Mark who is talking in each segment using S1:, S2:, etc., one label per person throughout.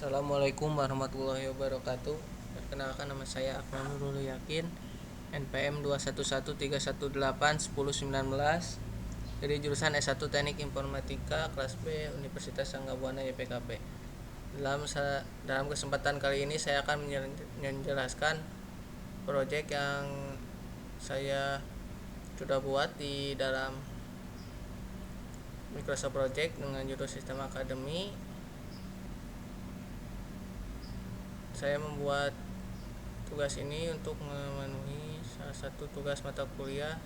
S1: Assalamualaikum warahmatullahi wabarakatuh. Perkenalkan, nama saya Akmal Nurul Yakin, NPM 21131818119 dari jurusan S1 Teknik Informatika kelas B Universitas Sangga Buana YPKP. Dalam kesempatan kali ini saya akan menjelaskan proyek yang saya sudah buat di dalam Microsoft Project dengan judul Sistem Akademi. Saya membuat tugas ini untuk memenuhi salah satu tugas mata kuliah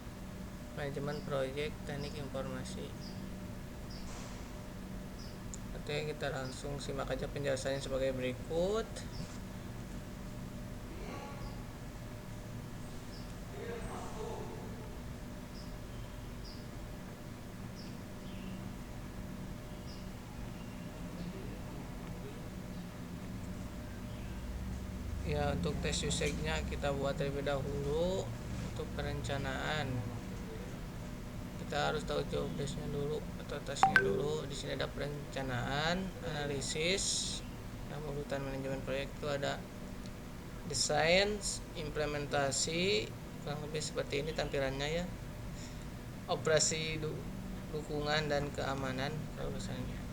S1: manajemen proyek teknik informasi. Oke, kita langsung simak aja penjelasannya sebagai berikut. Ya, untuk tes usage-nya kita buat terlebih dahulu. Untuk perencanaan kita harus tahu job desk-nya dulu atau task-nya dulu. Di sini ada perencanaan, analisis, nah urutan manajemen proyek itu ada desain, implementasi, kurang lebih seperti ini tampilannya ya. Operasi dukungan dan keamanan kalau misalnya.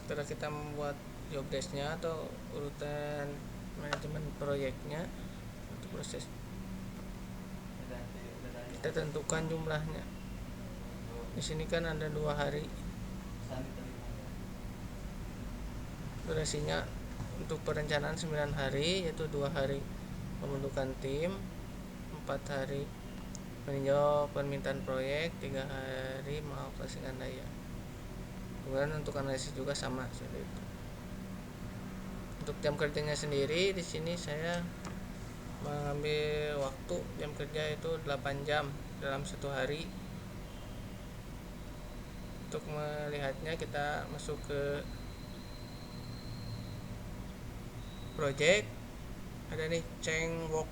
S1: Setelah kita membuat job desk-nya atau urutan manajemen proyeknya, untuk proses kita tentukan jumlahnya. Di sini kan ada 2 hari. Durasinya untuk perencanaan 9 hari, yaitu 2 hari pembentukan tim, 4 hari meninjau permintaan proyek, 3 hari mengoperasikan daya. Kemudian untuk analisis juga sama seperti itu. Untuk jam kerjanya sendiri, di sini saya mengambil waktu jam kerja itu 8 jam dalam satu hari. Untuk melihatnya kita masuk ke project, ada nih change working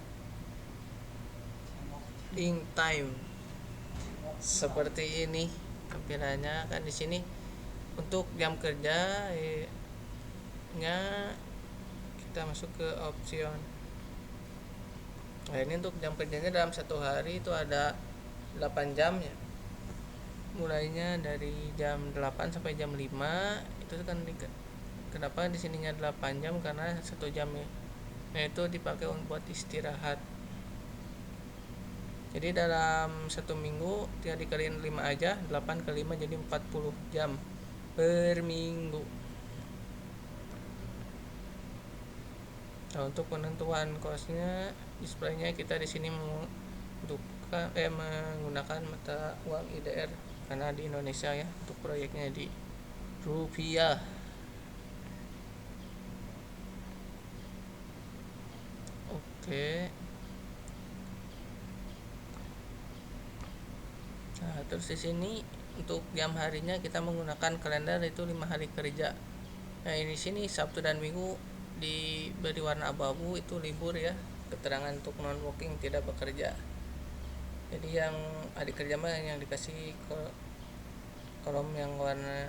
S1: time seperti ini tampilannya kan. Di sini untuk jam kerja nya kita masuk ke option. Nah, ini untuk jam kerjanya dalam satu hari itu ada 8 jam ya. Mulainya dari jam 8 sampai jam 5. Itu kan kenapa di sininya 8 jam, karena 1 jam ya. Nah, itu dipakai buat istirahat. Jadi dalam 1 minggu tinggal dikaliin 5 aja, 8 kali 5 jadi 40 jam per minggu. Nah, untuk penentuan cost-nya, display-nya kita di sini menggunakan mata uang IDR karena di Indonesia ya, untuk proyeknya di rupiah. Oke. Nah, terus di sini untuk jam harinya kita menggunakan kalender, itu 5 hari kerja. Nah, ini sini Sabtu dan Minggu diberi warna abu-abu, itu libur ya. Keterangan untuk non working, tidak bekerja. Jadi yang hari kerja mah yang dikasih ke kolom yang warna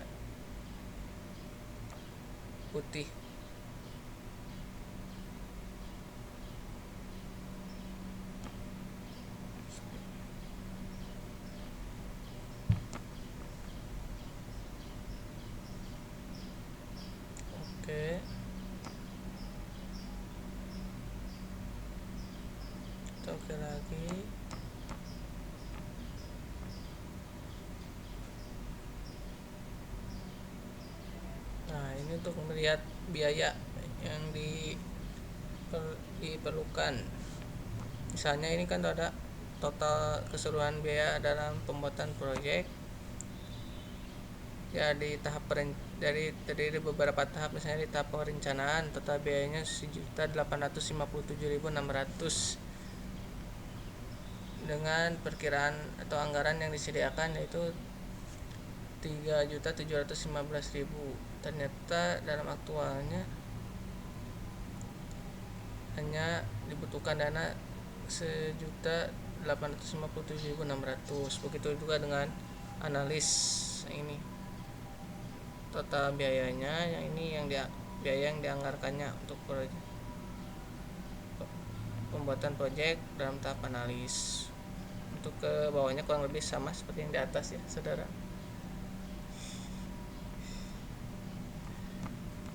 S1: putih. Oke. Kita oke lagi. Nah, ini untuk melihat biaya yang diperlukan. Misalnya ini kan ada total keseluruhan biaya dalam pembuatan proyek ya, di tahap terdiri beberapa tahap. Misalnya di tahap perencanaan total biayanya 1.857.600 dengan perkiraan atau anggaran yang disediakan yaitu 3.715.000. Ternyata dalam aktualnya hanya dibutuhkan dana 1.857.600. Begitu juga dengan analis ini total biayanya, yang ini biaya yang dianggarkannya untuk pembuatan proyek dalam tahap analis. Untuk ke bawahnya kurang lebih sama seperti yang di atas ya saudara.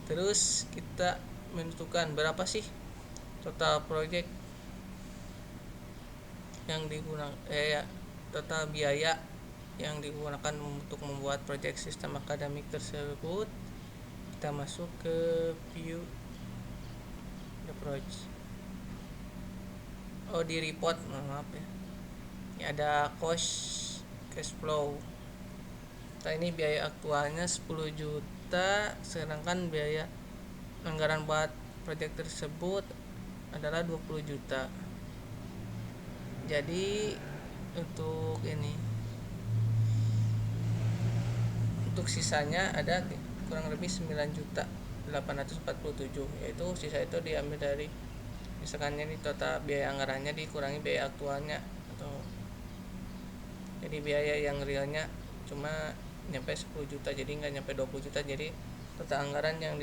S1: Terus kita menentukan berapa sih total proyek yang digunakan, total biaya yang digunakan untuk membuat proyek sistem akademik tersebut. Kita masuk ke view the project. Di report, maaf ya. Ini ada cost cash flow. Nah, ini biaya aktualnya 10 juta, sedangkan biaya anggaran buat proyek tersebut adalah 20 juta. Jadi untuk sisanya ada kurang lebih 9.847, yaitu sisa itu diambil dari, misalkan ini total biaya anggarannya dikurangi biaya aktualnya, jadi biaya yang realnya cuma nyampe 10 juta, jadi nggak nyampe 20 juta. Jadi total anggaran yang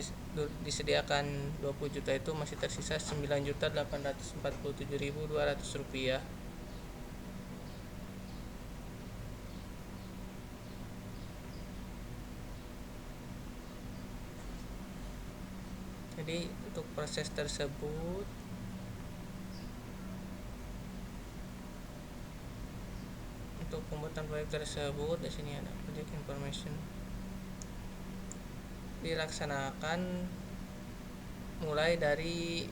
S1: disediakan 20 juta itu masih tersisa 9.847.200 rupiah. Jadi untuk proses tersebut untuk pembuatan proyek tersebut, di sini ada project information, dilaksanakan mulai dari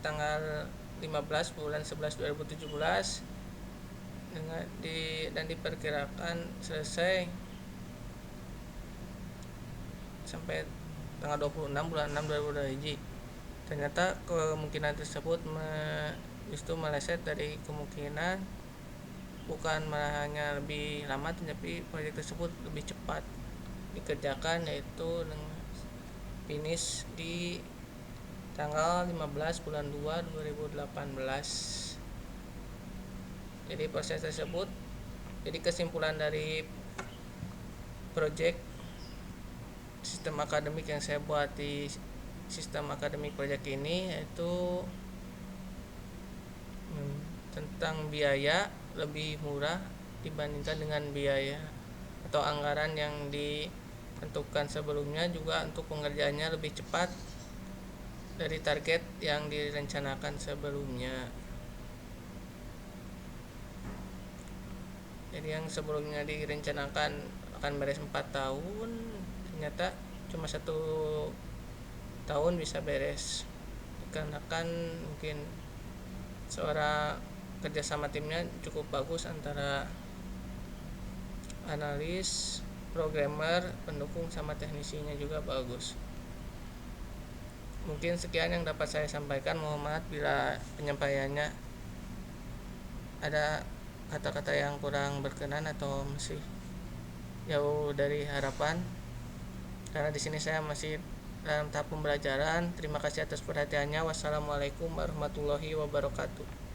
S1: tanggal 15 bulan 11 2017 dan diperkirakan selesai sampai tanggal 26 bulan 6 2021. Ternyata kemungkinan tersebut justru meleset dari kemungkinan, bukan malah hanya lebih lama, tapi proyek tersebut lebih cepat dikerjakan, yaitu dengan finish di tanggal 15 bulan 2 2018. Jadi proses tersebut, jadi kesimpulan dari proyek sistem akademik yang saya buat di sistem akademik proyek ini, yaitu tentang biaya lebih murah dibandingkan dengan biaya atau anggaran yang ditentukan sebelumnya. Juga untuk pengerjaannya lebih cepat dari target yang direncanakan sebelumnya. Jadi yang sebelumnya direncanakan akan beres 4 tahun, ternyata cuma 1 tahun bisa beres, dikarenakan mungkin kerjasama timnya cukup bagus antara analis, programmer, pendukung, sama teknisinya juga bagus. Mungkin sekian yang dapat saya sampaikan. Mohon maaf bila penyampaiannya ada kata-kata yang kurang berkenan atau masih jauh dari harapan, karena di sini saya masih dalam tahap pembelajaran. Terima kasih atas perhatiannya. Wassalamualaikum warahmatullahi wabarakatuh.